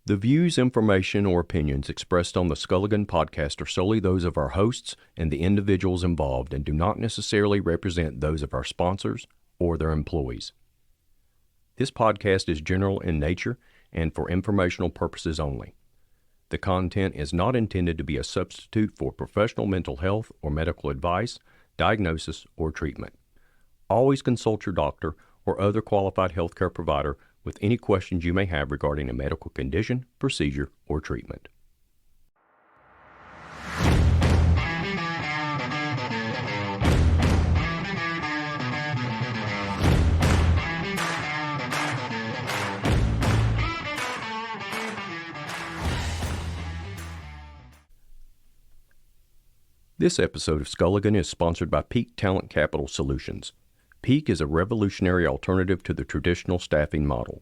The views, information, or opinions expressed on the Skulligan podcast are solely those of our hosts and the individuals involved and do not necessarily represent those of our sponsors or their employees. This podcast is general in nature and for informational purposes only. The content is not intended to be a substitute for professional mental health or medical advice, diagnosis, or treatment. Always consult your doctor or other qualified healthcare provider with any questions you may have regarding a medical condition, procedure, or treatment. This episode of Skulligan is sponsored by Peak Talent Capital Solutions. Peak is a revolutionary alternative to the traditional staffing model.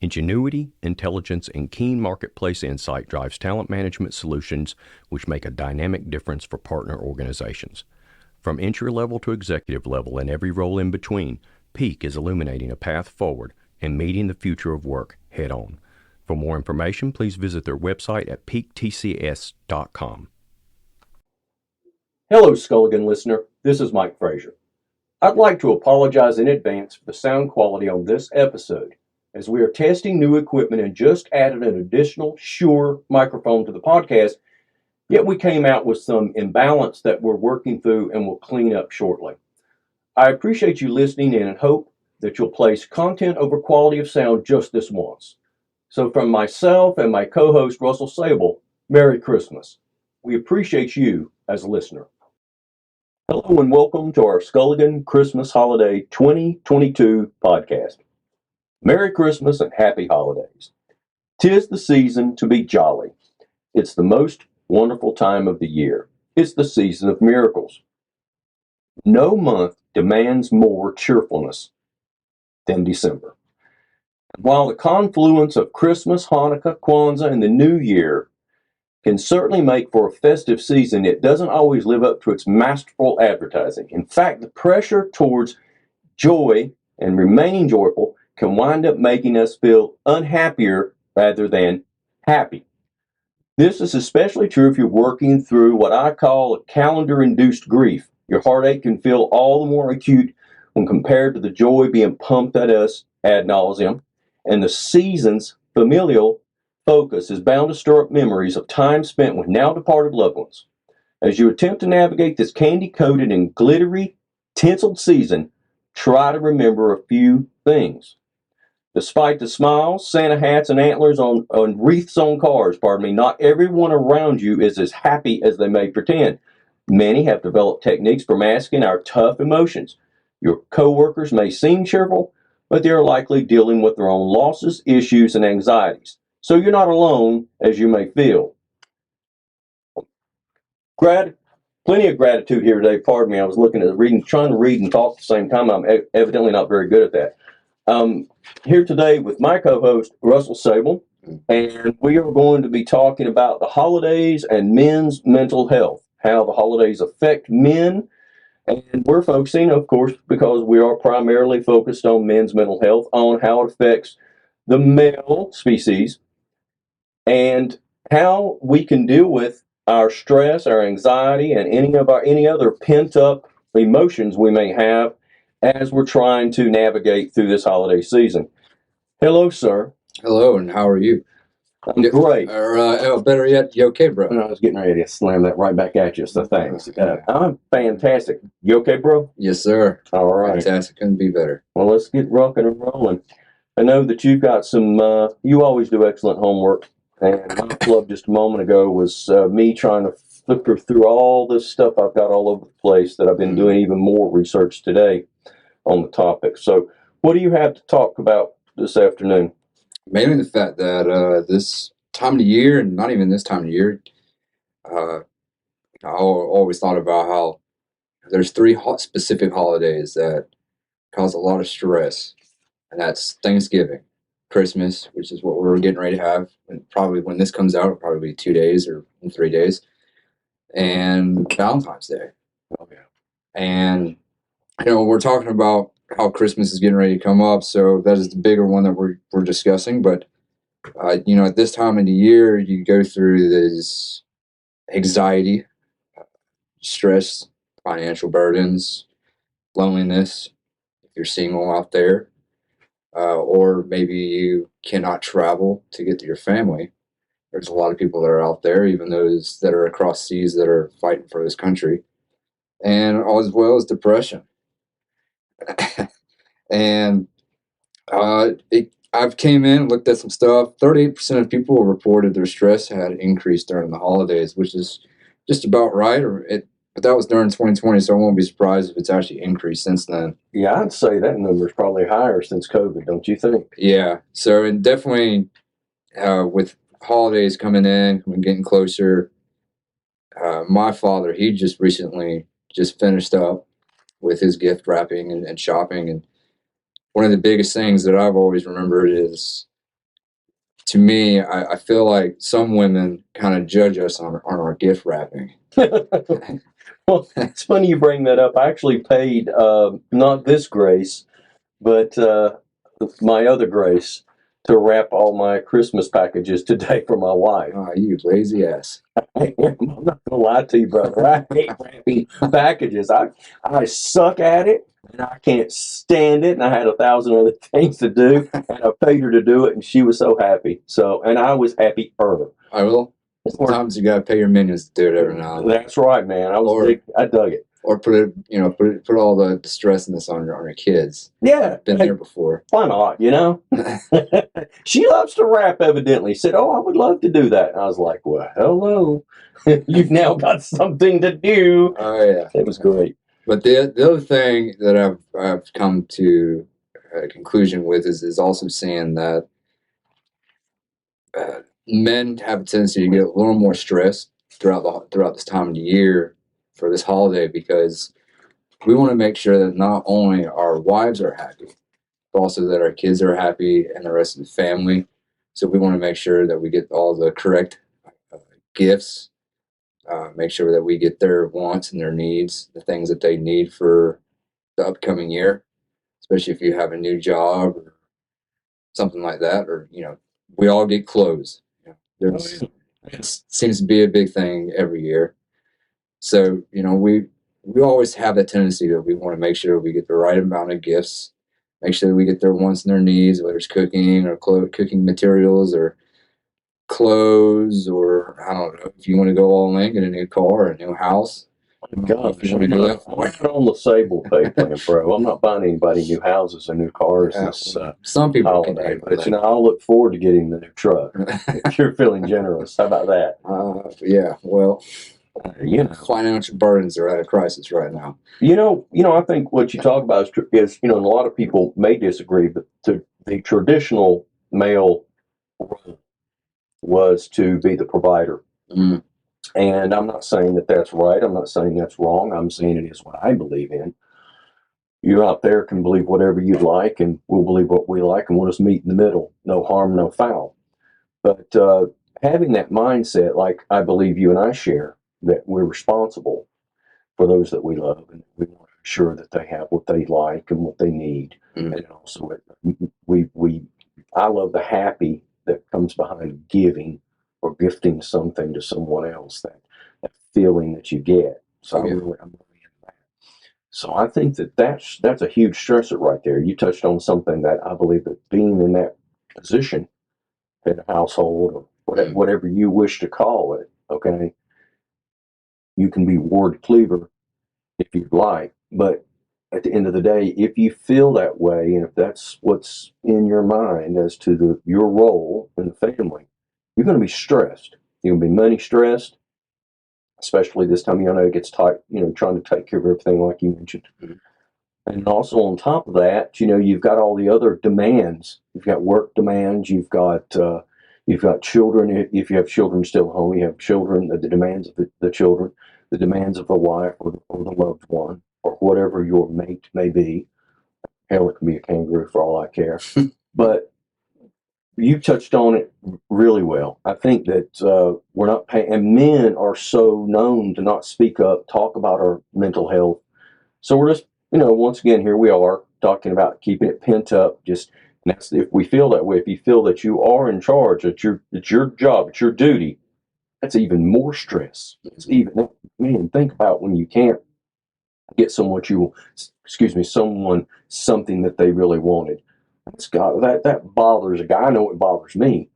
Ingenuity, intelligence, and keen marketplace insight drives talent management solutions which make a dynamic difference for partner organizations. From entry level to executive level and every role in between, Peak is illuminating a path forward and meeting the future of work head on. For more information, please visit their website at peaktcs.com. Hello, Skulligan listener. This is Mike Frazier. I'd like to apologize in advance for the sound quality on this episode, as we are testing new equipment and just added an additional Shure microphone to the podcast, yet we came out with some imbalance that we're working through and will clean up shortly. I appreciate you listening in and hope that you'll place content over quality of sound just this once. So from myself and my co-host Russell Sable, Merry Christmas. We appreciate you as a listener. Hello and welcome to our Skulligan Christmas Holiday 2022 podcast. Merry Christmas and Happy Holidays. 'Tis the season to be jolly. It's the most wonderful time of the year. It's the season of miracles. No month demands more cheerfulness than December. While the confluence of Christmas, Hanukkah, Kwanzaa, and the New Year can certainly make for a festive season, it doesn't always live up to its masterful advertising. In fact, the pressure towards joy and remaining joyful can wind up making us feel unhappier rather than happy. This is especially true if you're working through what I call a calendar-induced grief. Your heartache can feel all the more acute when compared to the joy being pumped at us ad nauseum, and the season's familial focus is bound to stir up memories of time spent with now departed loved ones. As you attempt to navigate this candy-coated and glittery, tinseled season, try to remember a few things. Despite the smiles, Santa hats, and antlers on wreaths on cars, not everyone around you is as happy as they may pretend. Many have developed techniques for masking our tough emotions. Your coworkers may seem cheerful, but they are likely dealing with their own losses, issues, and anxieties. So you're not alone as you may feel. Plenty of gratitude here today. Pardon me, I was looking at trying to read and talk at the same time. I'm evidently not very good at that. Here today with my co-host, Russell Sable, and we are going to be talking about the holidays and men's mental health, how the holidays affect men. And we're focusing, of course, because we are primarily focused on men's mental health, on how it affects the male species, and how we can deal with our stress, our anxiety, and any other pent-up emotions we may have as we're trying to navigate through this holiday season. Hello, sir. Hello, and how are you? I'm great. Or better yet, you okay, bro? I was getting ready to slam that right back at you, so thanks. I'm fantastic. You okay, bro? Yes, sir. All right. Fantastic. Couldn't be better. Well, let's get rocking and rolling. I know that you've got some, you always do excellent homework. And my club just a moment ago was me trying to flip through all this stuff I've got all over the place that I've been doing even more research today on the topic. So what do you have to talk about this afternoon? Mainly the fact that this time of the year, and not even this time of the year, I always thought about how there's three specific holidays that cause a lot of stress, and that's Thanksgiving, Christmas, which is what we're getting ready to have, and probably when this comes out, it'll probably be 2 days or 3 days, and Valentine's Day. Okay. And we're talking about how Christmas is getting ready to come up, so that is the bigger one that we're discussing. But At this time of the year, you go through this anxiety, stress, financial burdens, loneliness. If you're single out there, or maybe you cannot travel to get to your family. There's a lot of people that are out there, even those that are across seas that are fighting for this country, and as well as depression. And I've came in, looked at some stuff. 38% of people reported their stress had increased during the holidays, which is just about right. But that was during 2020, so I won't be surprised if it's actually increased since then. Yeah, I'd say that number's probably higher since COVID, don't you think? Yeah. So, and definitely with holidays coming in, getting closer, my father, he just recently just finished up with his gift wrapping and shopping. And one of the biggest things that I've always remembered is, to me, I feel like some women kind of judge us on our gift wrapping. Well, it's funny you bring that up. I actually paid not this Grace, but my other Grace to wrap all my Christmas packages today for my wife. You lazy ass. I'm not gonna lie to you, brother. I hate wrapping packages. I suck at it, and I can't stand it. And I had 1,000 other things to do, and I paid her to do it, and she was so happy. So, and I was happy for her. I will. Sometimes you gotta pay your minions to do it every now and then. That's right, man. I dug it. Or put all the stress and this on your kids. Yeah, Been there before. Why not? She loves to rap. Evidently, said, "Oh, I would love to do that." And I was like, "Well, hello, you've now got something to do." Oh yeah, it was great. But the other thing that I've come to a conclusion with is also seeing that men have a tendency to get a little more stressed throughout this time of the year for this holiday, because we want to make sure that not only our wives are happy, but also that our kids are happy and the rest of the family. So we want to make sure that we get all the correct gifts, make sure that we get their wants and their needs, the things that they need for the upcoming year, especially if you have a new job or something like that, or we all get clothes. It seems to be a big thing every year. So we always have that tendency that we want to make sure we get the right amount of gifts, make sure we get their wants and their needs, whether it's cooking or cooking materials or clothes, or I don't know, if you want to go all in, get a new car or a new house. God, if you want to do that, I'm on the Sable pay plan, bro. I'm not buying anybody new houses or new cars this some people holiday, but I'll look forward to getting the new truck. If you're feeling generous, how about that? Yeah, well, financial burdens are at a crisis right now. I think what you talk about is and a lot of people may disagree, but the traditional male role was to be the provider. Mm. And I'm not saying that that's right. I'm not saying that's wrong. I'm saying it is what I believe in. You out there can believe whatever you'd like, and we'll believe what we like, and we'll just meet in the middle. No harm, no foul. But having that mindset, like I believe you and I share, that we're responsible for those that we love, and we want to ensure that they have what they like and what they need. Mm. And also, I love the happy that comes behind giving or gifting something to someone else, that feeling that you get. So I'm really into that. So I think that's a huge stressor right there. You touched on something that I believe, that being in that position in a household, or whatever you wish to call it, okay, you can be Ward Cleaver if you'd like, but at the end of the day, if you feel that way, and if that's what's in your mind as to your role in the family, you're going to be stressed. You're going to be money stressed, especially this time of year. I know it gets tight, trying to take care of everything like you mentioned. Mm-hmm. And also on top of that, you've got all the other demands. You've got work demands. You've got children. If you have children still at home, you have children, the demands of the children, the demands of the wife or the loved one, or whatever your mate may be. Hell, it can be a kangaroo for all I care. But you touched on it really well. I think that we're not paying, and men are so known to not speak up, talk about our mental health. So we're just, once again, here we are talking about keeping it pent up, just And that's if we feel that way. If you feel that you are in charge, it's your job, it's your duty. That's even more stress. It's even man. Think about when you can't get someone something that they really wanted. That bothers a guy. I know it bothers me.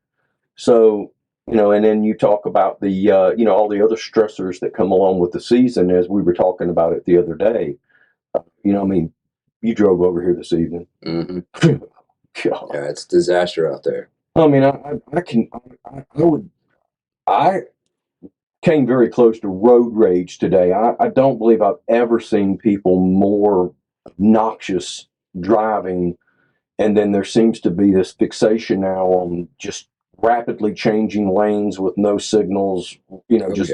So, and then you talk about the, all the other stressors that come along with the season, as we were talking about it the other day. I mean, you drove over here this evening. Mm-hmm. God. Yeah, it's a disaster out there. I mean, I came very close to road rage today. I don't believe I've ever seen people more obnoxious driving. And then there seems to be this fixation now on just rapidly changing lanes with no signals, just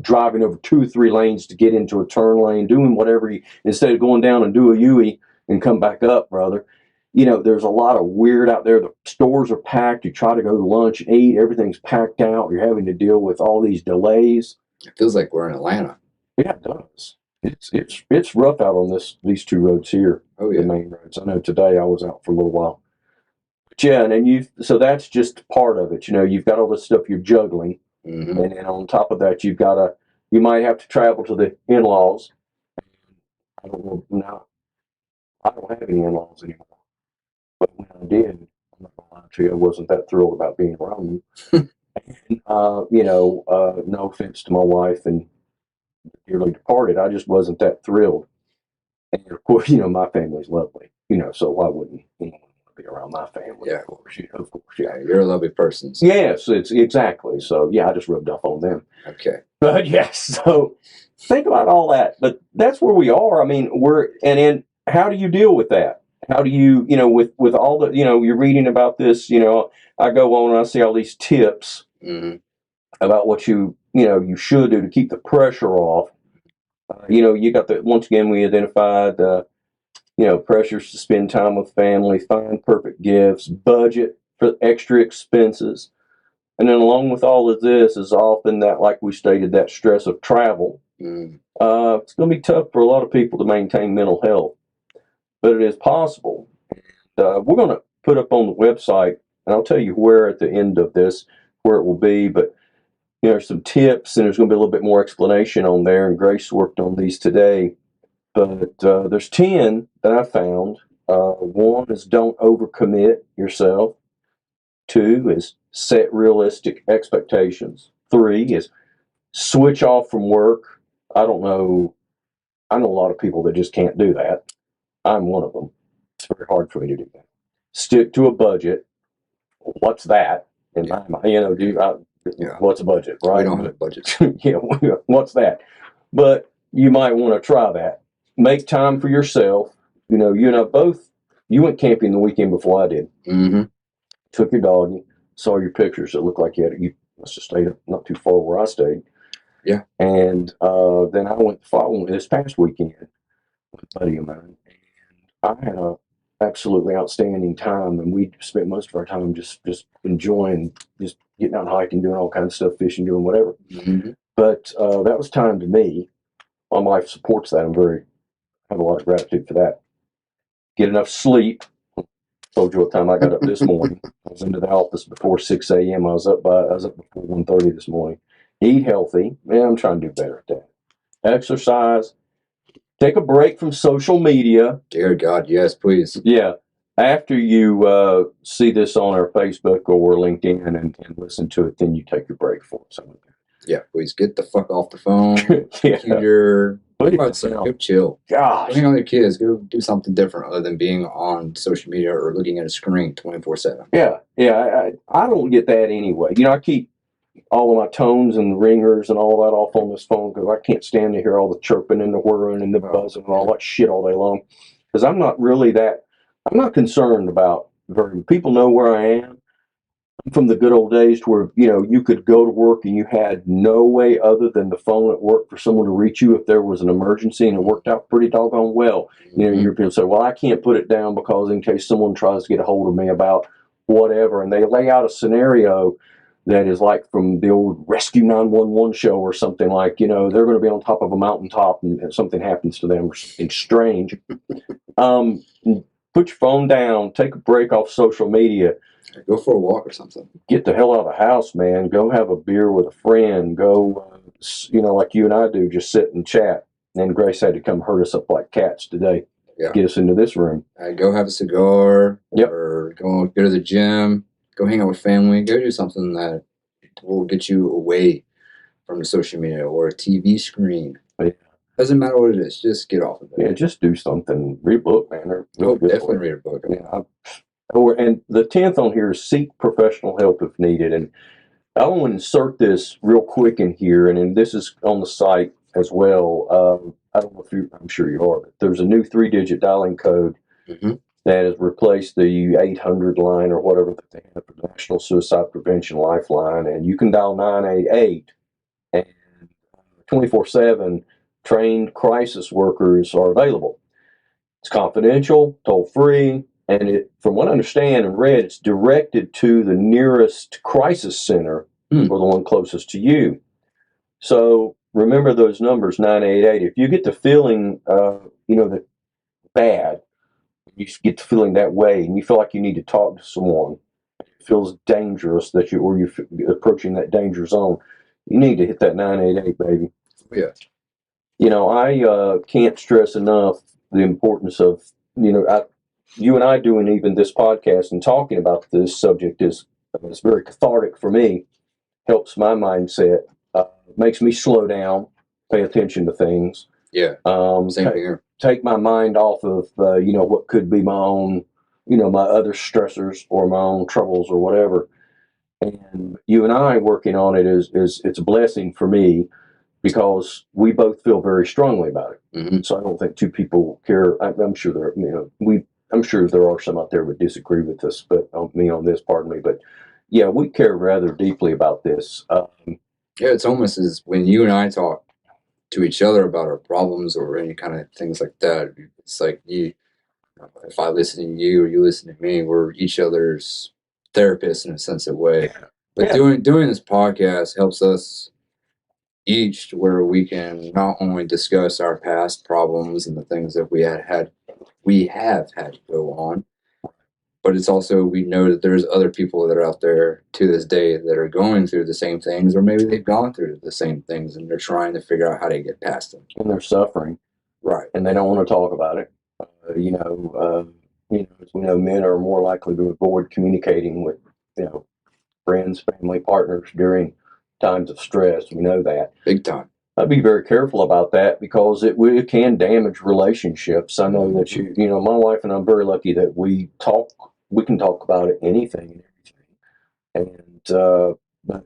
driving over 2 or 3 lanes to get into a turn lane, doing whatever instead of going down and do a U-turn and come back up, brother. There's a lot of weird out there. The stores are packed. You try to go to lunch and eat, everything's packed out. You're having to deal with all these delays. It feels like we're in Atlanta. Yeah, it does. It's rough out on these 2 roads here. Oh yeah, the main roads. I know today I was out for a little while. But yeah, and then so that's just part of it. You've got all this stuff you're juggling, mm-hmm. and then on top of that, you might have to travel to the in-laws. I don't know now. I don't have any in-laws anymore. But when I did, I'm not gonna lie to you, I wasn't that thrilled about being around them. No offense to my wife and dearly departed, I just wasn't that thrilled. And of course, my family's lovely, so why wouldn't anyone want to be around my family? Yeah, of course, yeah. You're a lovely person. So. Yes, it's exactly. So yeah, I just rubbed off on them. Okay. But yes, so think about all that. But that's where we are. I mean, and then how do you deal with that? How do you, with all the, you're reading about this, I go on and I see all these tips mm-hmm. about what you should do to keep the pressure off. You got once again, we identified, pressures to spend time with family, find perfect gifts, budget for extra expenses. And then along with all of this is often that, like we stated, that stress of travel. Mm. It's going to be tough for a lot of people to maintain mental health, but it is possible. We're going to put up on the website, and I'll tell you where at the end of this, where it will be, but there's some tips, and there's going to be a little bit more explanation on there, and Grace worked on these today. But there's 10 that I found. 1 is don't overcommit yourself. 2 is set realistic expectations. 3 is switch off from work. I know a lot of people that just can't do that. I'm one of them. It's very hard for me to do that. Stick to a budget. What's that? In my mind, what's a budget, right? We don't have a budget. Yeah, what's that? But you might want to try that. Make time for yourself. You and I both, you went camping the weekend before I did. Mm-hmm. Took your dog, you saw your pictures. It looked like you must have stayed not too far where I stayed. Yeah. And then I went this past weekend with a buddy of mine. And I had a absolutely outstanding time, and we spent most of our time just enjoying, just getting out hiking, doing all kinds of stuff, fishing, doing whatever. Mm-hmm. But that was time to me. My wife supports that. I have a lot of gratitude for that. Get enough sleep. Told you what time I got up this morning. I was into the office before 6 a.m. I was up before 1:30 this morning. Eat healthy. Man, I'm trying to do better at that. Exercise. Take a break from social media. Dear God, yes, please. Yeah. After you see this on our Facebook or LinkedIn and listen to it, then you take your break for it. Yeah, please get the fuck off the phone, yeah. computer. Go chill. Gosh. Hang on your kids. Go do something different other than being on social media or looking at a screen 24/7. Yeah. I don't get that anyway. I keep all of my tones and ringers and all that off on this phone because I can't stand to hear all the chirping and the whirring and the buzzing and all that shit all day long. Because I'm not really I'm not concerned about people know where I am. I'm from the good old days to where, you could go to work and you had no way other than the phone at work for someone to reach you if there was an emergency, and it worked out pretty doggone well. Mm-hmm. Your people say, well, I can't put it down because in case someone tries to get a hold of me about whatever, and they lay out a scenario that is like from the old Rescue 911 show or something like, they're going to be on top of a mountaintop and something happens to them or something strange. put your phone down, take a break off social media, Go for a walk or something. get the hell out of the house, man. Go have a beer with a friend. Go, like you and I do, just sit and chat. And Grace had to come herd us up like cats today. Yeah. Get us into this room. Go have a cigar. Yep. Or go to the gym. Go hang out with family. Go do something that will get you away from the social media or a TV screen. Yeah. Doesn't matter what it is. Just get off of it. Yeah, just do something. Read a book, man. Definitely read a book. Yeah. And the 10th on here is seek professional help if needed. And I want to insert this real quick in here, and this is on the site as well. I don't know if I'm sure you are, but there's a new 3-digit dialing code that has replaced the 800 line or whatever that they have for the National Suicide Prevention Lifeline. And you can dial 988, and 24/7 trained crisis workers are available. It's confidential, toll free. And from what I understand and read, it's directed to the nearest crisis center or the one closest to you. So remember those numbers, 988. If you get the feeling, that bad, you get the feeling that way, and you feel like you need to talk to someone, it feels dangerous that you're approaching that danger zone, you need to hit that 988, baby. Yeah. I can't stress enough the importance of, you and I doing even this podcast and talking about this subject is very cathartic for me, helps my mindset, makes me slow down, pay attention to things. Yeah, same here. Take my mind off of, what could be my own, my other stressors or my own troubles or whatever. And you and I working on it it's a blessing for me because we both feel very strongly about it. Mm-hmm. So I don't think two people care. I'm sure I'm sure there are some out there who disagree with us, but on this, pardon me. But yeah, we care rather deeply about this. Yeah, it's almost as when you and I talk to each other about our problems or any kind of things like that. It's like if I listen to you or you listen to me, we're each other's therapists in a sense of way. Yeah. But doing this podcast helps us each where we can not only discuss our past problems and the things that we have had to go on, but it's also we know that there's other people that are out there to this day that are going through the same things, or maybe they've gone through the same things and they're trying to figure out how to get past them. And they're suffering, right? And they don't want to talk about it. As we know, men are more likely to avoid communicating with friends, family, partners during times of stress. We know that big time. I'd be very careful about that because it can damage relationships. I know that my wife and I'm very lucky that we can talk about anything and everything. And but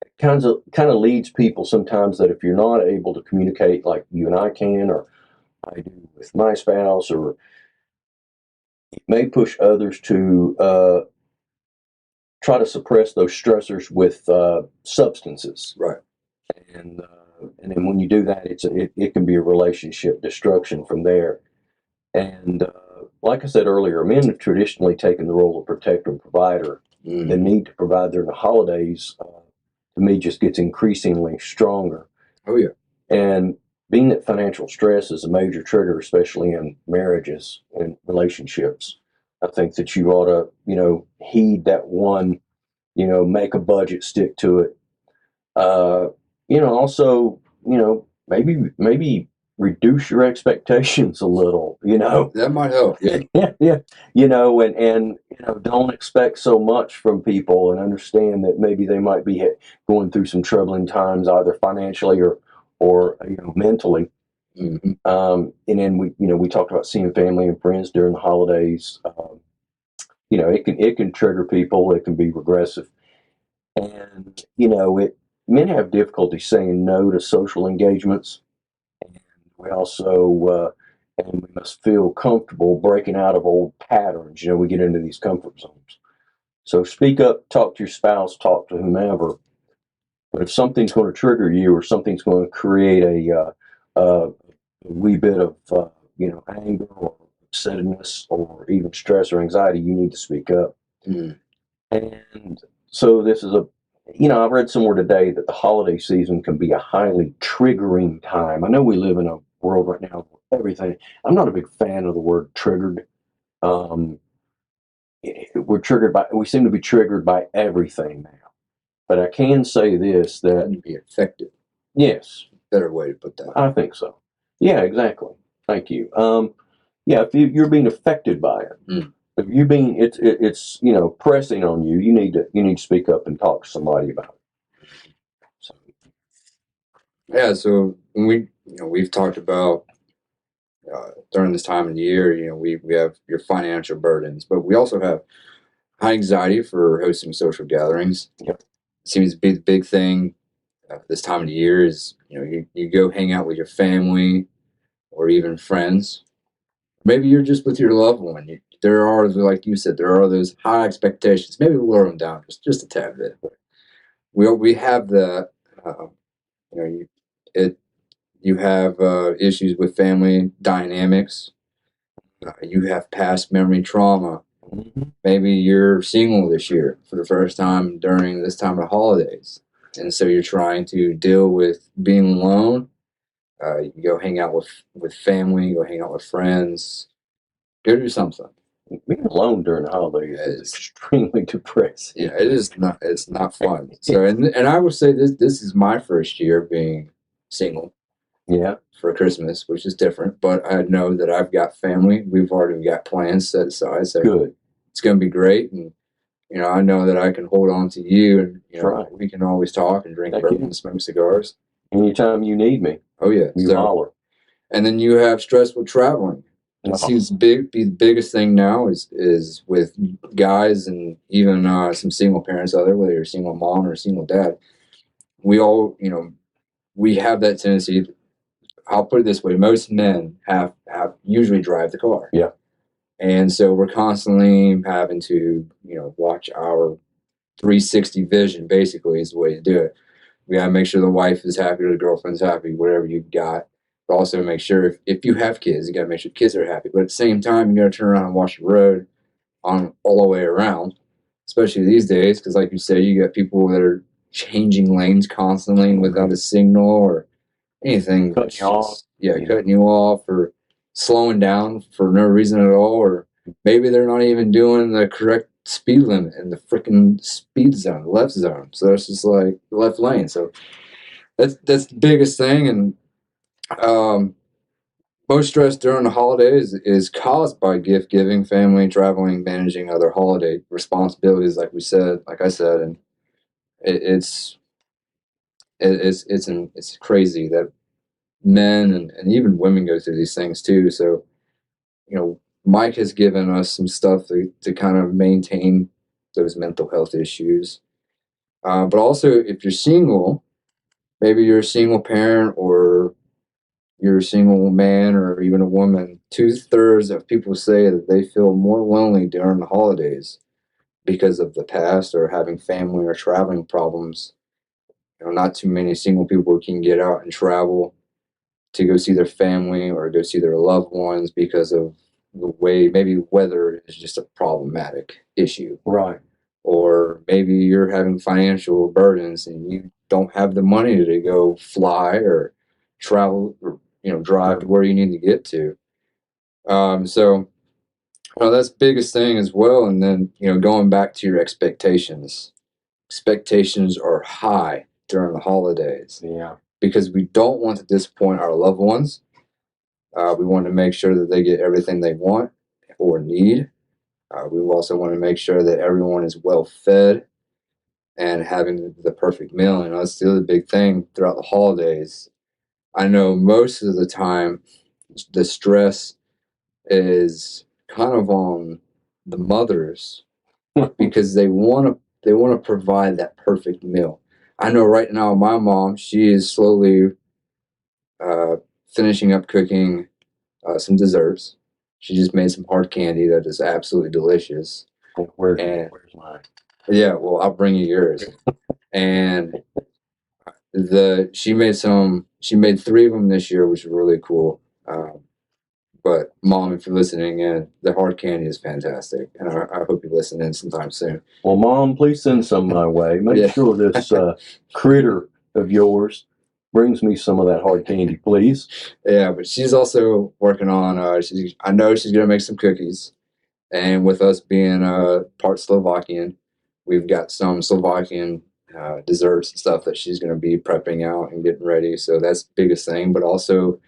it kind of leads people sometimes that if you're not able to communicate like you and I can, or I do with my spouse, or it may push others to try to suppress those stressors with substances. Right. And then when you do that, it can be a relationship destruction from there. And like I said earlier, men have traditionally taken the role of protector and provider. The need to provide during the holidays, to me, just gets increasingly stronger. Oh, yeah. And being that financial stress is a major trigger, especially in marriages and relationships, I think that you ought to, heed that one, make a budget, stick to it. Also, maybe reduce your expectations a little, That might help. Yeah. Yeah. And don't expect so much from people, and understand that maybe they might be going through some troubling times, either financially or mentally. Mm-hmm. And then we talked about seeing family and friends during the holidays. It can trigger people. It can be regressive. And, men have difficulty saying no to social engagements. And we also, and we must feel comfortable breaking out of old patterns. We get into these comfort zones. So speak up, talk to your spouse, talk to whomever. But if something's going to trigger you, or something's going to create a wee bit of, anger or upsetness or even stress or anxiety, you need to speak up. Mm. And so this is I've read somewhere today that the holiday season can be a highly triggering time. I know we live in a world right now where everything, I'm not a big fan of the word triggered. Um, we seem to be triggered by everything now. But I can say this, that And be effective. yes, Better way to put that. I think so. Yeah, exactly. Thank you. Yeah, if you're being affected by it, Mm. if you're being, it's pressing on you. You need to speak up and talk to somebody about it. So, Yeah. So when we've talked about during this time of the year, we have your financial burdens, but we also have high anxiety for hosting social gatherings. Yep. Seems to be the big thing this time of the year is you go hang out with your family or even friends. Maybe you're just with your loved one. There are, like you said, there are those high expectations. Maybe lower them down just a tad bit. But we have the you know you have issues with family dynamics. You have past memory trauma. mhm. Maybe you're single this year for the first time during this time of holidays, and so you're trying to deal with being alone. You go hang out with family, go hang out with friends, go do something. Being alone during the holidays is It's, extremely depressing. yeah, it is not. It's not fun. So, and I would say this is my first year being single Yeah, for Christmas, which is different. But I know that I've got family. We've already got plans set aside, so good. it's going to be great. And I know that I can hold on to you, and That's right. we can always talk and drink Thank bourbon you. and smoke cigars. Anytime you need me, Oh yeah. you So, holler. and then you have stress with traveling. It Oh, seems be the biggest thing now is with guys and even some single parents out there, whether you're a single mom or a single dad. We all, we have that tendency. I'll put it this way: most men have usually drive the car. Yeah. And so we're constantly having to, watch our 360 vision. Basically, is the way to do it. We gotta make sure the wife is happy or the girlfriend's happy, whatever you've got. But also make sure if you have kids, you gotta make sure kids are happy. But at the same time, you gotta turn around and watch the road on all the way around, especially these days, because like you say, you got people that are changing lanes constantly without a signal or anything. cutting you off. Yeah, cutting you off or slowing down for no reason at all, or maybe they're not even doing the correct speed limit in the freaking speed zone, the left zone. So it's just like the left lane. So that's the biggest thing, and um, most stress during the holidays is caused by gift giving, family, traveling, managing other holiday responsibilities, like I said, and it, it's it's crazy that men and even women go through these things too. So Mike has given us some stuff to kind of maintain those mental health issues. But also, if you're single, maybe you're a single parent or you're a single man or even a woman, 2/3 of people say that they feel more lonely during the holidays because of the past or having family or traveling problems. Not too many single people can get out and travel to go see their family or go see their loved ones because of the way maybe weather is just a problematic issue. Right. Or maybe you're having financial burdens and you don't have the money to go fly or travel or drive to where you need to get to. So that's the biggest thing as well. And then going back to your expectations. Expectations are high during the holidays Yeah. because we don't want to disappoint our loved ones. We want to make sure that they get everything they want or need. We also want to make sure that everyone is well fed and having the perfect meal. And that's the other big thing throughout the holidays. I know most of the time the stress is kind of on the mothers because they want to provide that perfect meal. I know right now my mom, she is slowly uh, finishing up cooking some desserts. She just made some hard candy that is absolutely delicious. And Where's mine? yeah, well, I'll bring you yours. And she made three of them this year, which is really cool. But mom, if you're listening in, the hard candy is fantastic, and I hope you listen in sometime soon. Well, Mom, please send some my way. Make Yeah. sure this critter of yours brings me some of that hard candy, please. Yeah, but she's also working on. I know she's gonna make some cookies, And with us being part Slovakian, we've got some Slovakian desserts and stuff that she's going to be prepping out and getting ready. So that's the biggest thing. But also,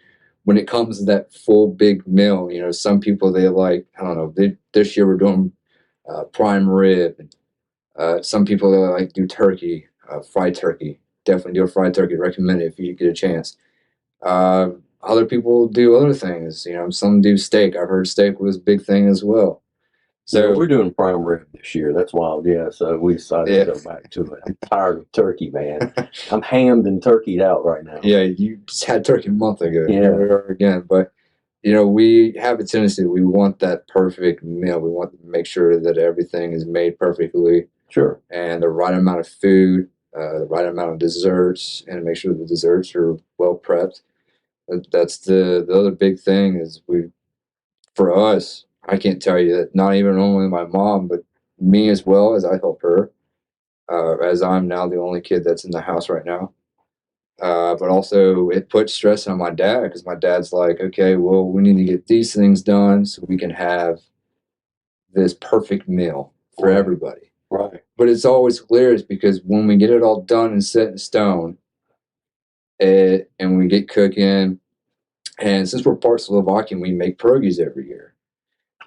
when it comes to that full big meal, some people they like, I don't know, this year we're doing prime rib. Some people they like do turkey, fried turkey. Definitely do a fried turkey. Recommend it if you get a chance. Uh, Other people do other things. Some do steak. I've heard steak was a big thing as well. Yeah, So we're doing prime rib this year. That's wild. Yeah, so we decided yeah, to go back to it. I'm tired of turkey, man. I'm hammed and turkeyed out right now. yeah, you just had turkey a month ago. Yeah. Here we are again. But we have a tendency. We want that perfect meal. We want to make sure that everything is made perfectly Sure. and the right amount of food, the right amount of desserts, and make sure the desserts are well prepped. That's the other big thing is for us. I can't tell you that not even only my mom, but me as well as I help her, as I'm now the only kid that's in the house right now. But also, it puts stress on my dad because my dad's like, okay, well, we need to get these things done so we can have this perfect meal for Right. everybody. Right. But it's always hilarious because when we get it all done and set in stone, and we get cooking, and since we're part Slovakian, we make pierogies every year,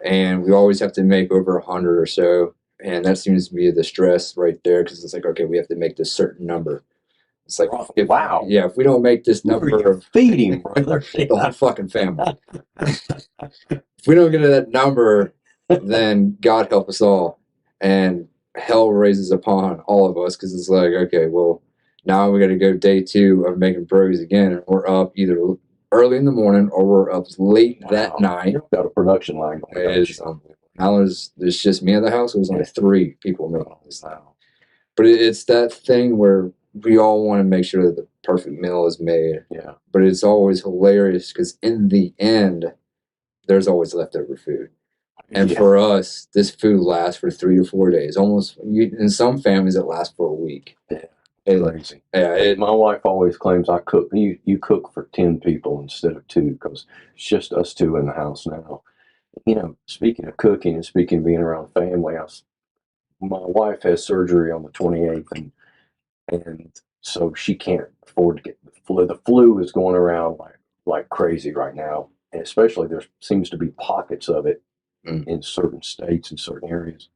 and we always have to make over 100 or so, and that seems to be the stress right there because it's like, okay, we have to make this certain number. It's like, Wow. if we don't make this Who are number, you feeding, brother? the whole fucking family. If we don't get to that number, then God help us all, and hell raises upon all of us because it's like, okay, well, now we got to go day 2 of making burgers again, and we're up either early in the morning or we're up late that night. You've got a production line going, don't It's, you? now there's just me in the house. It was only 3 people making this. Wow. But it's that thing where we all want to make sure that the perfect meal is made. Yeah. But it's always hilarious because in the end, there's always leftover food. And Yeah. for us, this food lasts for 3 to 4 days. Almost in some families, it lasts for a week. Yeah. It- Crazy. yeah, My wife always claims I cook. You cook for 10 people instead of 2 because it's just us 2 in the house now. Speaking of cooking and speaking of being around family, my wife has surgery on the 28th, and so she can't afford to get the flu. The flu is going around like crazy right now, and especially there seems to be pockets of it Mm. in certain states and certain areas.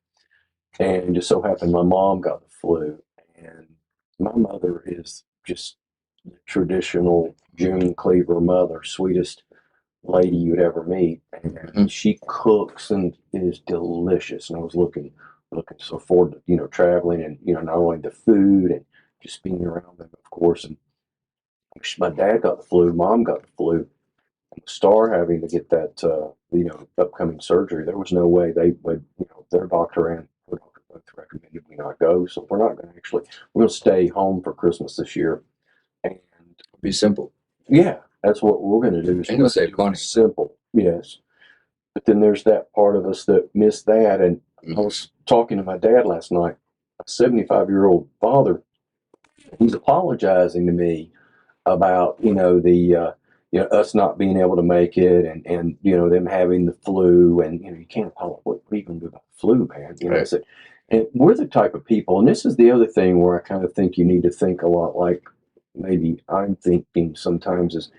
And just so happened my mom got the flu, and my mother is just the traditional June Cleaver mother, sweetest lady you'd ever meet, and Mhm. she cooks and it is delicious. And I was looking so forward to traveling and not only the food and just being around them, of course. And my dad got the flu, mom got the flu, and Star having to get that upcoming surgery. There was no way they would their doctor and her doctor both recommended we not go. So we're not going to we're going to stay home for Christmas this year, and Be simple. yeah, that's what we're going to do. And you'll save money. Simple, yes. But then there's that part of us that miss that. And I was talking to my dad last night, a 75-year-old father. He's apologizing to me about us not being able to make it, and them having the flu, and you can't apologize. What are you going to do about the flu, man? I Right. said, and we're the type of people, and this is the other thing where I kind of think you need to think a lot like maybe I'm thinking sometimes is,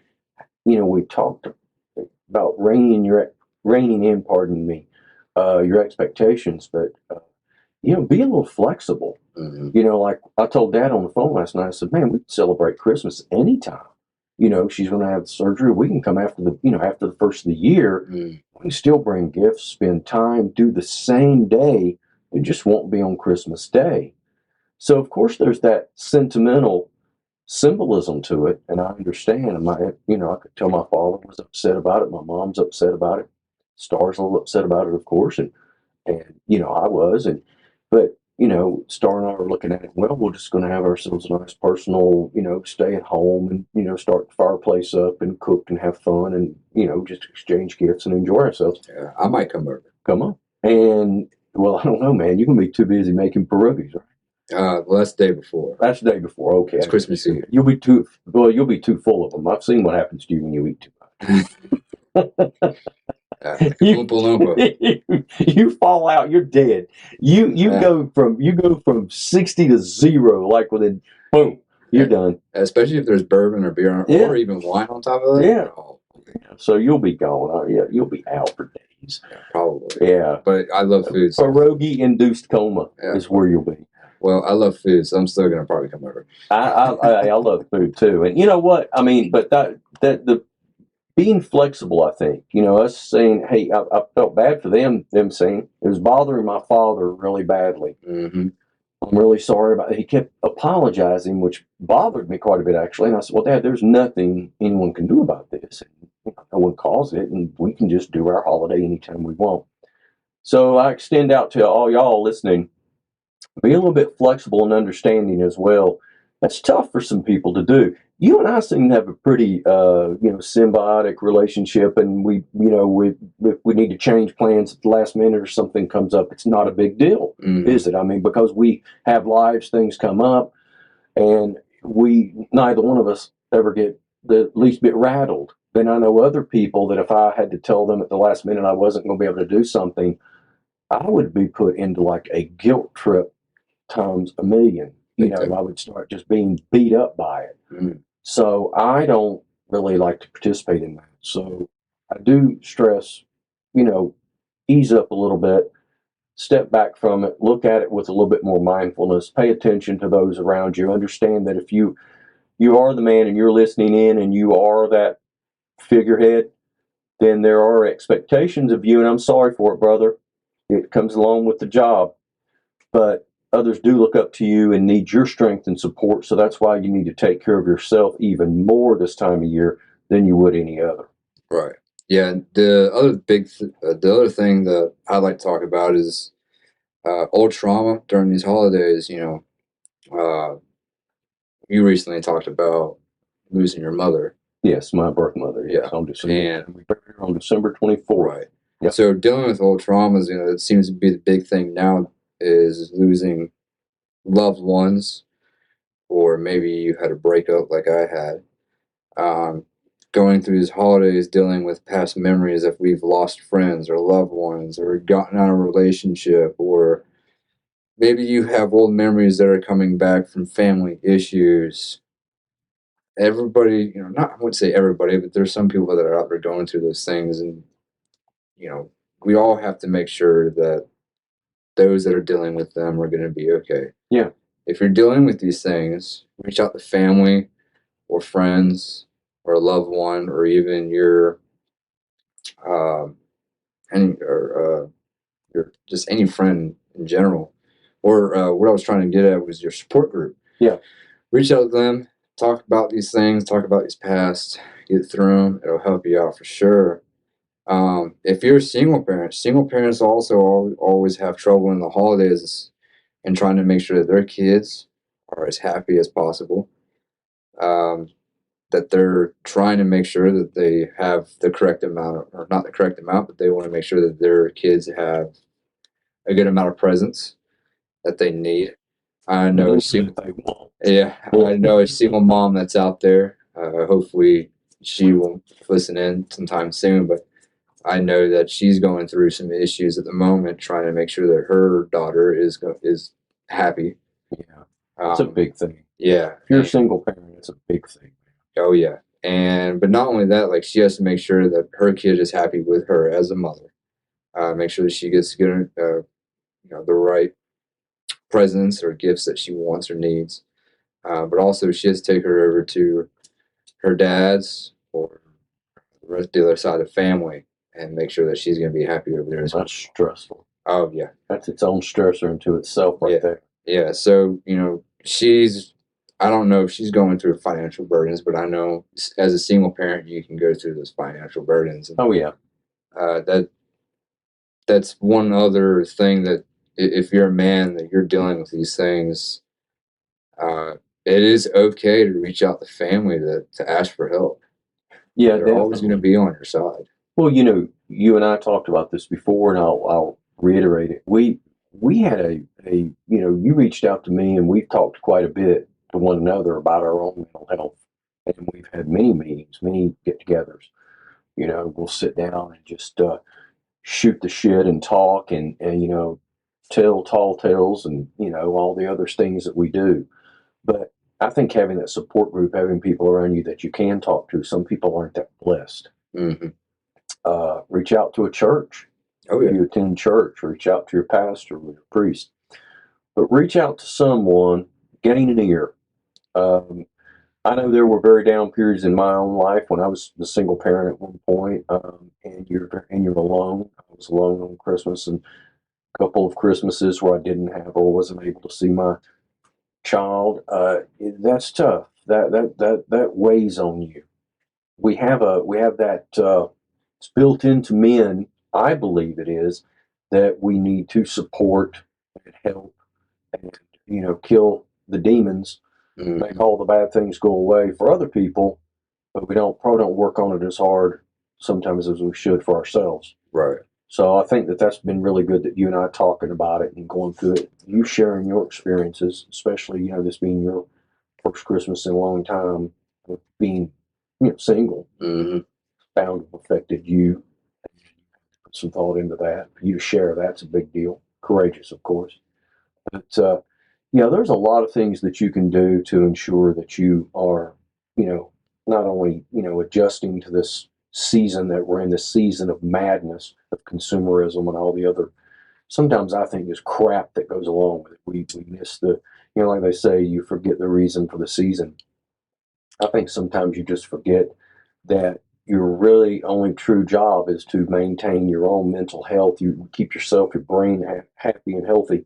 we talked about reining in, pardon me, your expectations, but be a little flexible. Mhm. Like I told Dad on the phone last night, I said, "Man, we can celebrate Christmas anytime. She's going to have the surgery. We can come after the first of the year. Mm. We can still bring gifts, spend time, do the same day. It just won't be on Christmas Day." So of course, there's that sentimental symbolism to it, and I understand. And I could tell my father was upset about it. My mom's upset about it. Star's a little upset about it, of course, and I was, but Star and I were looking at it. Well, we're just going to have ourselves a nice personal, stay at home and start the fireplace up and cook and have fun and just exchange gifts and enjoy ourselves. Yeah, I might come over. Come on, and well, I don't know, man. You're gonna be too busy making pierogies, right? Well, that's the day before. That's the day before. Okay, It's Christmas Eve. You'll be too full of them. I've seen what happens to you when you eat too much. You, Oompa Loompa. you fall out, you're dead. You Yeah. go from 60 to 0 like within boom, you're Yeah. done. Especially if there's bourbon or beer Yeah. or even wine on top of that. Yeah. Oh, So you'll be gone. Yeah, you'll be out for days. yeah, probably. Yeah. But I love food. So, Pierogi induced coma yeah. is where you'll be. Well, I love food, so I'm still gonna probably come over. I love food too, and you know what I mean. But that the being flexible, I think, us saying, hey, I felt bad for them saying it was bothering my father really badly. Mm-hmm. I'm really sorry about it. He kept apologizing, which bothered me quite a bit, actually. And I said, well, Dad, there's nothing anyone can do about this. No one caused it, and we can just do our holiday anytime we want. So I extend out to all y'all listening, be a little bit flexible and understanding as well. That's tough for some people to do. You and I seem to have a pretty, symbiotic relationship, and if we need to change plans at the last minute or something comes up, it's not a big deal, Mm-hmm. is it? I mean, because we have lives, things come up, and neither one of us ever get the least bit rattled. Then I know other people that if I had to tell them at the last minute I wasn't going to be able to do something, I would be put into like a guilt trip times a million. I would start just being beat up by it. Mm-hmm. So I don't really like to participate in that. So I do stress, ease up a little bit, step back from it, look at it with a little bit more mindfulness, pay attention to those around you, understand that if you are the man and you're listening in and you are that figurehead, then there are expectations of you, and I'm sorry for it, brother. It comes along with the job. But others do look up to you and need your strength and support. So that's why you need to take care of yourself even more this time of year than you would any other. Right. Yeah. The other thing that I like to talk about is old trauma during these holidays. You recently talked about losing your mother. Yes, my birth mother. Yes, Yeah. on December. And we buried her on December 24th. right. Yep. So dealing with old traumas, it seems to be the big thing now is losing loved ones, or maybe you had a breakup like I had. Going through these holidays, dealing with past memories if we've lost friends or loved ones or gotten out of a relationship, or maybe you have old memories that are coming back from family issues. Everybody, not I wouldn't say everybody, but there's some people that are out there going through those things, and we all have to make sure that those that are dealing with them are going to be okay. Yeah. If you're dealing with these things, reach out to family or friends or a loved one, or even your any friend in general. Or what I was trying to get at was your support group. Yeah. Reach out to them, talk about these things, talk about these past, get through them. It'll help you out for sure. If you're a single parents also always have trouble in the holidays and trying to make sure that their kids are as happy as possible. That they're trying to make sure that they have the correct amount, or not the correct amount, but they want to make sure that their kids have a good amount of presents that they need. I know a single, I know a single mom that's out there. Hopefully, she won't listen in sometime soon, but I know that she's going through some issues at the moment, trying to make sure that her daughter is happy. Yeah, it's a big thing. Yeah, if you're a single parent, it's a big thing. Oh yeah, but not only that, like she has to make sure that her kid is happy with her as a mother. Make sure that she gets good, the right presents or gifts that she wants or needs. But also, she has to take her over to her dad's or the other side of the family and make sure that she's going to be happy over there as well. That's stressful. Oh yeah, that's its own stressor into itself, right there. Yeah. So I don't know if she's going through financial burdens, but I know as a single parent, you can go through those financial burdens. Oh yeah. That's one other thing that if you're a man that you're dealing with these things, it is okay to reach out to family to ask for help. Yeah, they're always going to be on your side. Well, you and I talked about this before, and I'll reiterate it. We had you reached out to me, and we've talked quite a bit to one another about our own mental health, and we've had many meetings, many get-togethers. We'll sit down and just shoot the shit and talk and tell tall tales and all the other things that we do. But I think having that support group, having people around you that you can talk to, some people aren't that blessed. Mm-hmm. Reach out to a church. Oh If yeah. you attend church, reach out to your pastor or your priest. But reach out to someone, gain an ear. Um, I know there were very down periods in my own life when I was a single parent at one point, and you're alone. I was alone on Christmas and a couple of Christmases where I didn't have or wasn't able to see my child. That's tough. That weighs on you. We have that. It's built into men. I believe it is that we need to support and help and kill the demons, Mm-hmm. make all the bad things go away for other people, but we probably don't work on it as hard sometimes as we should for ourselves. Right. So I think that's been really good that you and I are talking about it and going through it. You sharing your experiences, especially this being your first Christmas in a long time, of being single, Mm-hmm. bound to have affected you. Put some thought into that. For you to share that's a big deal. Courageous, of course. But there's a lot of things that you can do to ensure that you are, not only adjusting to this season that we're in, this season of madness of consumerism and all the other. Sometimes I think there's crap that goes along with it. We miss like they say, you forget the reason for the season. I think sometimes you just forget that your really only true job is to maintain your own mental health. You keep yourself, your brain happy and healthy.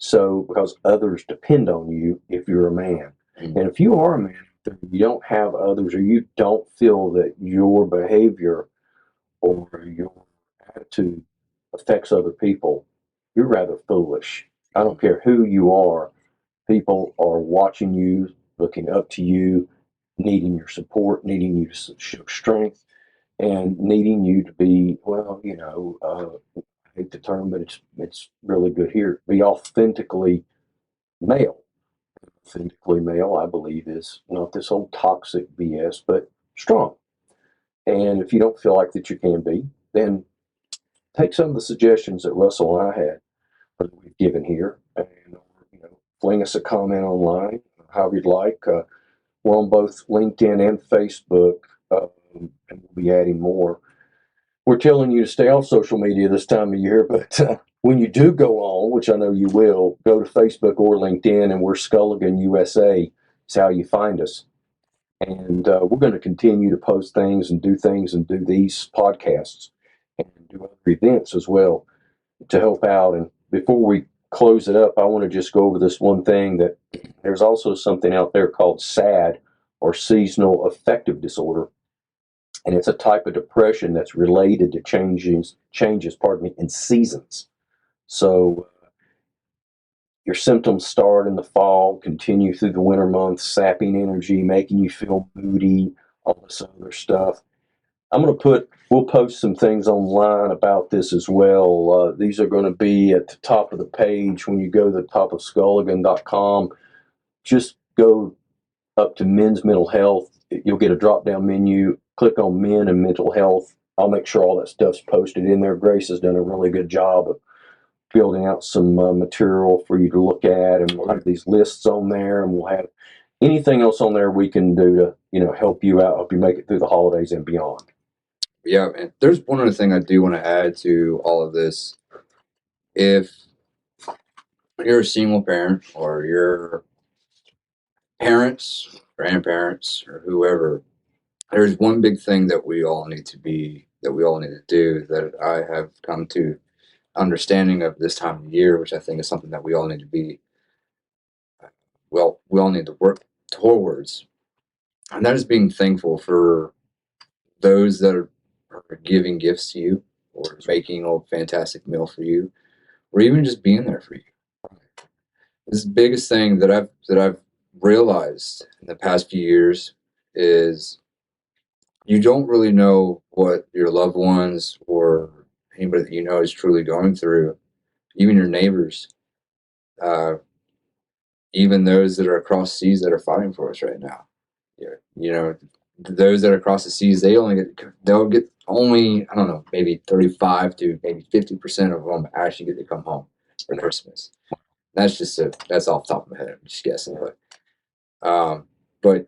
So, because others depend on you if you're a man. Mm-hmm. And if you are a man, you don't have others or you don't feel that your behavior or your attitude affects other people, you're rather foolish. I don't care who you are. People are watching you, looking up to you, needing your support, needing you to show strength, and needing you to be, I hate the term, but it's really good here. Be authentically male. Authentically male, I believe, is not this old toxic BS, but strong. And if you don't feel like that you can be, then take some of the suggestions that Russell and I had that we've given here, and fling us a comment online, however you'd like. We're on both LinkedIn and Facebook, and we'll be adding more. We're telling you to stay off social media this time of year, but when you do go on, which I know you will, go to Facebook or LinkedIn, and we're Skulligan USA. It's how you find us. And we're going to continue to post things and do these podcasts and do other events as well to help out. And before we close it up, I want to just go over this one thing that there's also something out there called SAD, or seasonal affective disorder. And it's a type of depression that's related to changes, in seasons. So your symptoms start in the fall, continue through the winter months, sapping energy, making you feel moody, all this other stuff. We'll post some things online about this as well. These are going to be at the top of the page when you go to the top of skulligan.com. Just go up to men's mental health. You'll get a drop down menu. Click on men and mental health. I'll make sure all that stuff's posted in there. Grace has done a really good job of building out some material for you to look at, and we'll have these lists on there, and we'll have anything else on there we can do to help you out, help you make it through the holidays and beyond. Yeah, and there's one other thing I do want to add to all of this. If you're a single parent or your parents, grandparents, or whoever, there's one big thing that we all need to do that I have come to understanding of this time of year, which I think is something that we all need to be, we all need to work towards. And that is being thankful for those that are giving gifts to you or making a fantastic meal for you or even just being there for you. This biggest thing that I've realized in the past few years is you don't really know what your loved ones or anybody that you know is truly going through, even your neighbors, even those that are across seas that are fighting for us right now. Yeah, those that are across the seas, they'll get only, I don't know, maybe 35 to maybe 50% of them actually get to come home for Christmas. That's off the top of my head. I'm just guessing, but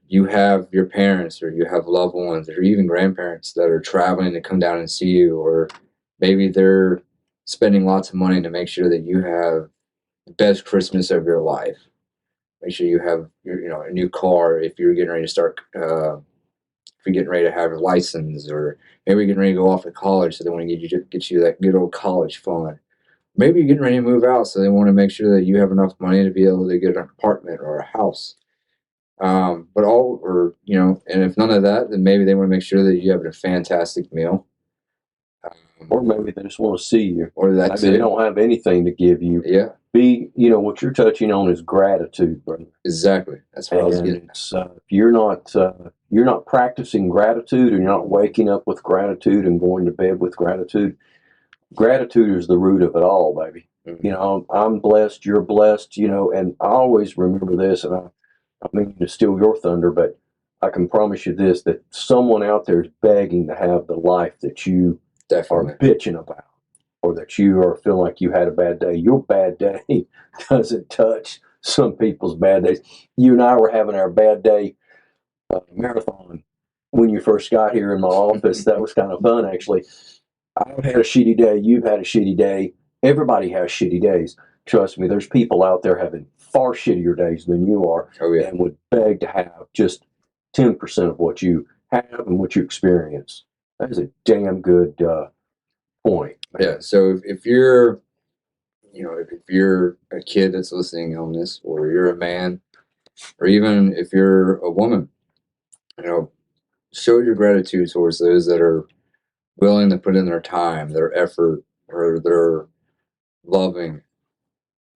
you have your parents, or you have loved ones, or even grandparents that are traveling to come down and see you, or maybe they're spending lots of money to make sure that you have the best Christmas of your life. Make sure you have a new car if you're getting ready to start. If you're getting ready to have a license, or maybe you're getting ready to go off to college, so they want to get you that good old college fund. Maybe you're getting ready to move out, so they want to make sure that you have enough money to be able to get an apartment or a house. And if none of that, then maybe they want to make sure that you have a fantastic meal. Or maybe they just want to see you. Or maybe they don't have anything to give you. Yeah. What you're touching on is gratitude, brother. Exactly. That's what I was getting. If you're not practicing gratitude, and you're not waking up with gratitude and going to bed with gratitude, gratitude is the root of it all, baby. Mhm. I'm blessed, you're blessed, and I always remember this, and I mean to steal your thunder, but I can promise you this, that someone out there is begging to have the life that you Definitely are bitching about, or that you are feeling like you had a bad day. Your bad day doesn't touch some people's bad days. You and I were having our bad day marathon when you first got here in my office. That was kind of fun, actually. I've had a shitty day. You've had a shitty day. Everybody has shitty days. Trust me, there's people out there having far shittier days than you are, Oh, yeah. and would beg to have just 10% of what you have and what you experience. That is a damn good point. Yeah. So if you're, if you're a kid that's listening on this, or you're a man, or even if you're a woman, show your gratitude towards those that are willing to put in their time, their effort, or their loving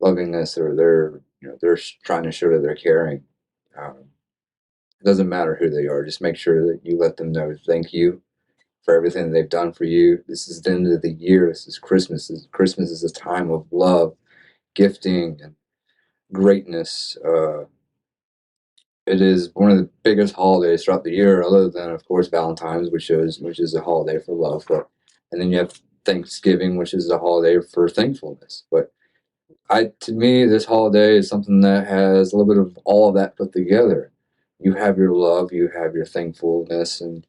lovingness, or they're trying to show that they're caring. It doesn't matter who they are. Just make sure that you let them know thank you for everything that they've done for you. This is the end of the year. This is Christmas. Christmas is a time of love, gifting, and greatness. It is one of the biggest holidays throughout the year, other than, of course, Valentine's, which is a holiday for love. And then you have Thanksgiving, which is a holiday for thankfulness. But to me, this holiday is something that has a little bit of all of that put together. You have your love, you have your thankfulness, and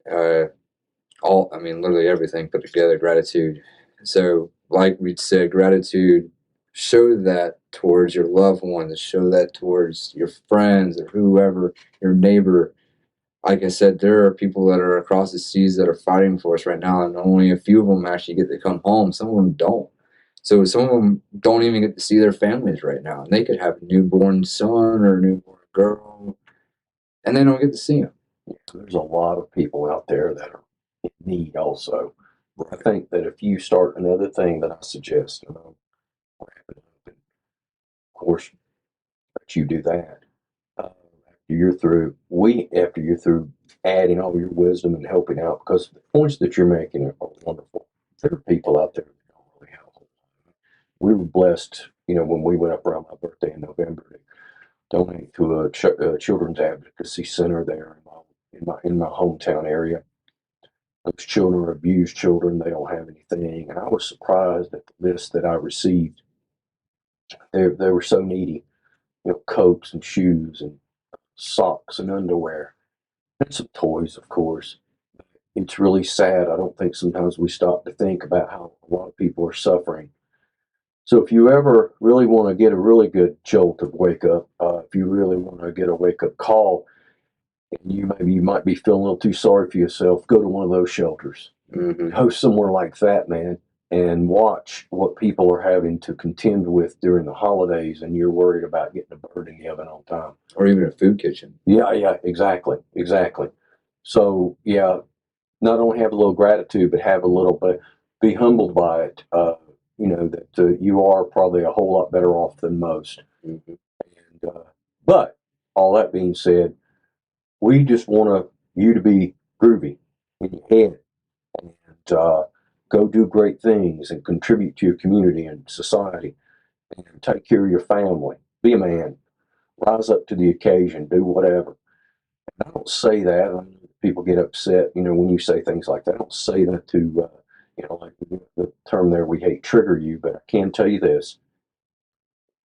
uh, literally everything put together. Gratitude. So, like we said, gratitude. Show that towards your loved ones. Show that towards your friends, or whoever, your neighbor. Like I said, there are people that are across the seas that are fighting for us right now, and only a few of them actually get to come home. Some of them don't. So some of them don't even get to see their families right now. And they could have a newborn son or a newborn girl, and they don't get to see them. There's a lot of people out there that are in need also. I think that if you start another thing that I suggest, wrap it up, and of course, that you do that. After you're through adding all your wisdom and helping out, because the points that you're making are wonderful. There are people out there that don't really help. We were blessed, when we went up around my birthday in November, to donate to a children's advocacy center there in my hometown area. Those children are abused children. They don't have anything. And I was surprised at the list that I received. They were so needy. Coats and shoes and socks and underwear and some toys, of course. It's really sad. I don't think sometimes we stop to think about how a lot of people are suffering. So if you ever really want to get a really good jolt of wake up, if you really want to get a wake up call, and you might be feeling a little too sorry for yourself, go to one of those shelters. Mm-hmm. Go somewhere like that, man, and watch what people are having to contend with during the holidays, and you're worried about getting a bird in the oven on time. Or even a food kitchen. Yeah, exactly. So, yeah, not only have a little gratitude, but have a little, but be humbled by it. That you are probably a whole lot better off than most. Mm-hmm. But all that being said, we just want you to be groovy in your head, and go do great things and contribute to your community and society, and take care of your family. Be a man. Rise up to the occasion. Do whatever. I don't say that. I know people get upset, when you say things like that. I don't say that to, like the term there we hate, trigger you, but I can tell you this.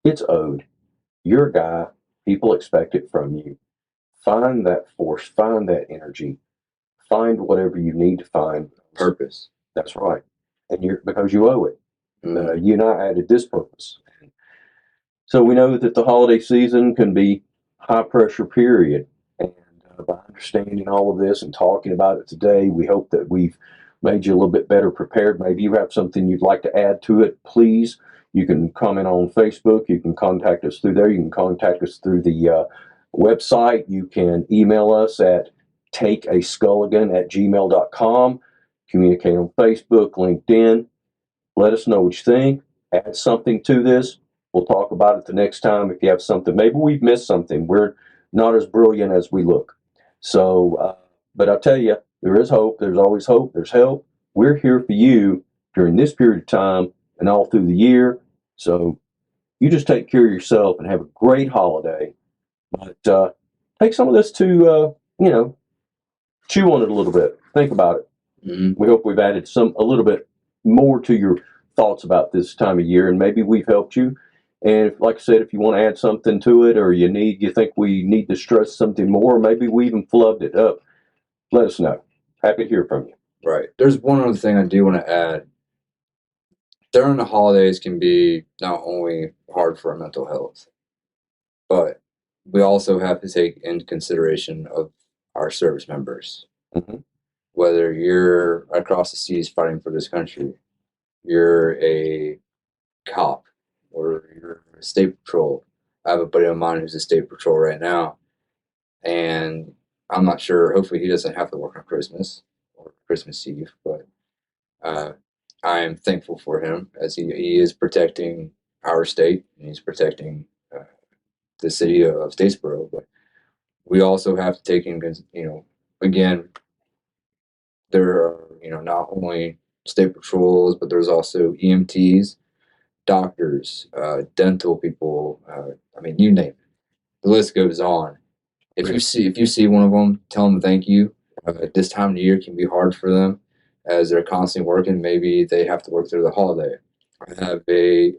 It's owed. You're a guy. People expect it from you. Find that force, find that energy, find whatever you need to find. Purpose. That's right. And because you owe it. You and I added this purpose. So we know that the holiday season can be high pressure period. And by understanding all of this and talking about it today, we hope that we've made you a little bit better prepared. Maybe you have something you'd like to add to it. Please, you can comment on Facebook. You can contact us through there. You can contact us through the website. You can email us at takeasculligan@gmail.com. Communicate on Facebook, LinkedIn. Let us know what you think. Add something to this. We'll talk about it the next time if you have something. Maybe we've missed something. We're not as brilliant as we look. So, but I'll tell you, there is hope. There's always hope. There's help. We're here for you during this period of time and all through the year. So you just take care of yourself and have a great holiday. But take some of this to, chew on it a little bit. Think about it. Mm-hmm. We hope we've added a little bit more to your thoughts about this time of year, and maybe we've helped you. And like I said, if you want to add something to it, or you think we need to stress something more, maybe we even flubbed it up, let us know. Happy to hear from you. Right. There's one other thing I do want to add. During the holidays can be not only hard for our mental health, but we also have to take into consideration of our service members. Mm-hmm. Whether you're across the seas fighting for this country, you're a cop, or you're a state patrol. I have a buddy of mine who's a state patrol right now, and I'm not sure. Hopefully, he doesn't have to work on Christmas or Christmas Eve, but I am thankful for him as he is protecting our state and he's protecting the city of Statesboro. But we also have to take in, again, there are, not only state patrols, but there's also EMTs, doctors, dental people. I mean, you name it. The list goes on. If you see one of them, tell them thank you. This time of the year can be hard for them as they're constantly working. Maybe they have to work through the holiday. I have a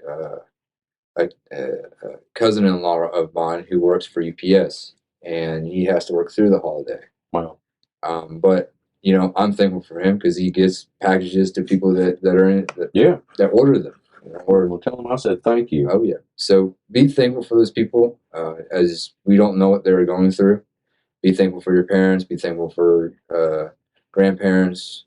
cousin-in-law of mine who works for UPS, and he has to work through the holiday. Wow. But I'm thankful for him because he gets packages to people that are in it that order them. Or tell them I said thank you. Oh yeah. So be thankful for those people, as we don't know what they're going through. Be thankful for your parents. Be thankful for grandparents,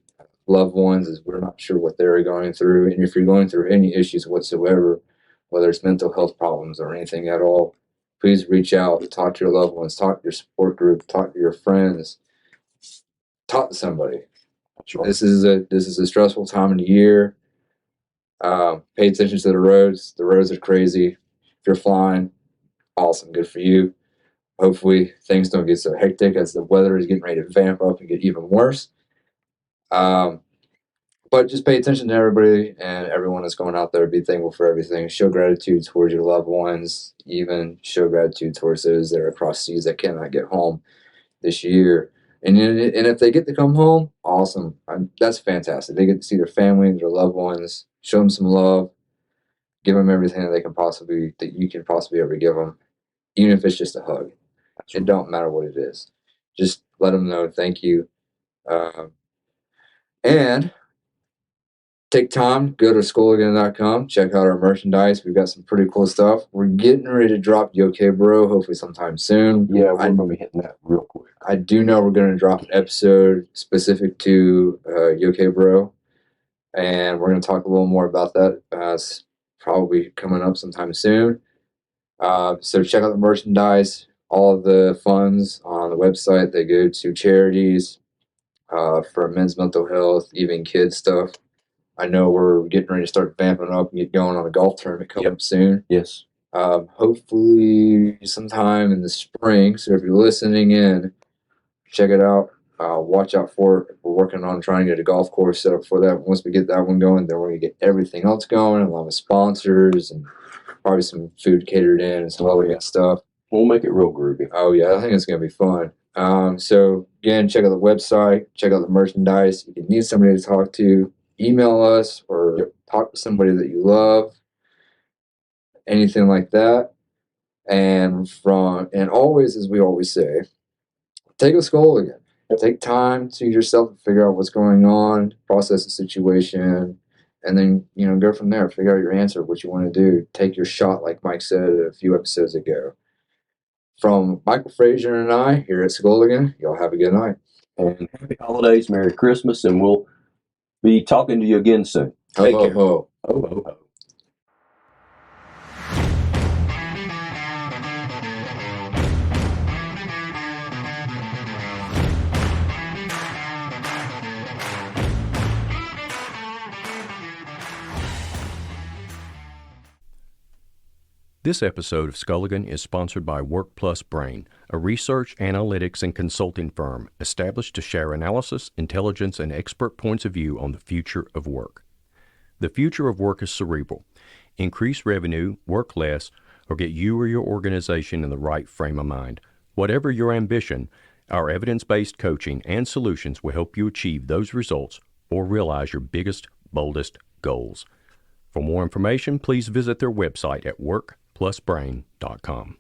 loved ones, as we're not sure what they're going through. And if you're going through any issues whatsoever, whether it's mental health problems or anything at all, please reach out, talk to your loved ones, talk to your support group, talk to your friends, talk to somebody. Right. This is a stressful time of the year. Pay attention to the roads. The roads are crazy. If you're flying, awesome, good for you. Hopefully things don't get so hectic as the weather is getting ready to vamp up and get even worse. But just pay attention to everybody and everyone that's going out there. Be thankful for everything. Show gratitude towards your loved ones. Even show gratitude towards those that are across seas that cannot get home this year. And if they get to come home, awesome. That's fantastic. They get to see their family, their loved ones. Show them some love. Give them everything that you can possibly ever give them, even if it's just a hug. It don't matter what it is. Just let them know thank you. And take time, go to skulligan.com, check out our merchandise. We've got some pretty cool stuff. We're getting ready to drop the OK Bro, hopefully sometime soon. Yeah, we're going to be hitting that real quick. I do know we're going to drop an episode specific to OK Bro, and we're going to talk a little more about that. It's probably coming up sometime soon. So check out the merchandise. All of the funds on the website, they go to charities for men's mental health, even kids stuff. I know we're getting ready to start vamping up and get going on a golf tournament coming up soon. Yes. Hopefully sometime in the spring. So if you're listening in, check it out. Watch out for it. We're working on trying to get a golf course set up for that. Once we get that one going, then we're going to get everything else going, along with sponsors and probably some food catered in and some other stuff. We'll make it real groovy. Oh, yeah. I think it's going to be fun. So again, check out the website, check out the merchandise. If you need somebody to talk to, email us or talk to somebody that you love, anything like that. And always, as we always say, take a skull again. Take time to yourself to figure out what's going on, process the situation, and then go from there. Figure out your answer, what you want to do. Take your shot, like Mike said a few episodes ago. From Michael Frazier and I here at Skulligan, y'all have a good night. And happy holidays, Merry Christmas, and we'll be talking to you again soon. Ho, Take ho, care. ho. Ho, ho, ho. This episode of Skulligan is sponsored by WorkPlus Brain, a research, analytics, and consulting firm established to share analysis, intelligence, and expert points of view on the future of work. The future of work is cerebral. Increase revenue, work less, or get you or your organization in the right frame of mind. Whatever your ambition, our evidence-based coaching and solutions will help you achieve those results or realize your biggest, boldest goals. For more information, please visit their website at workplusbrain.com.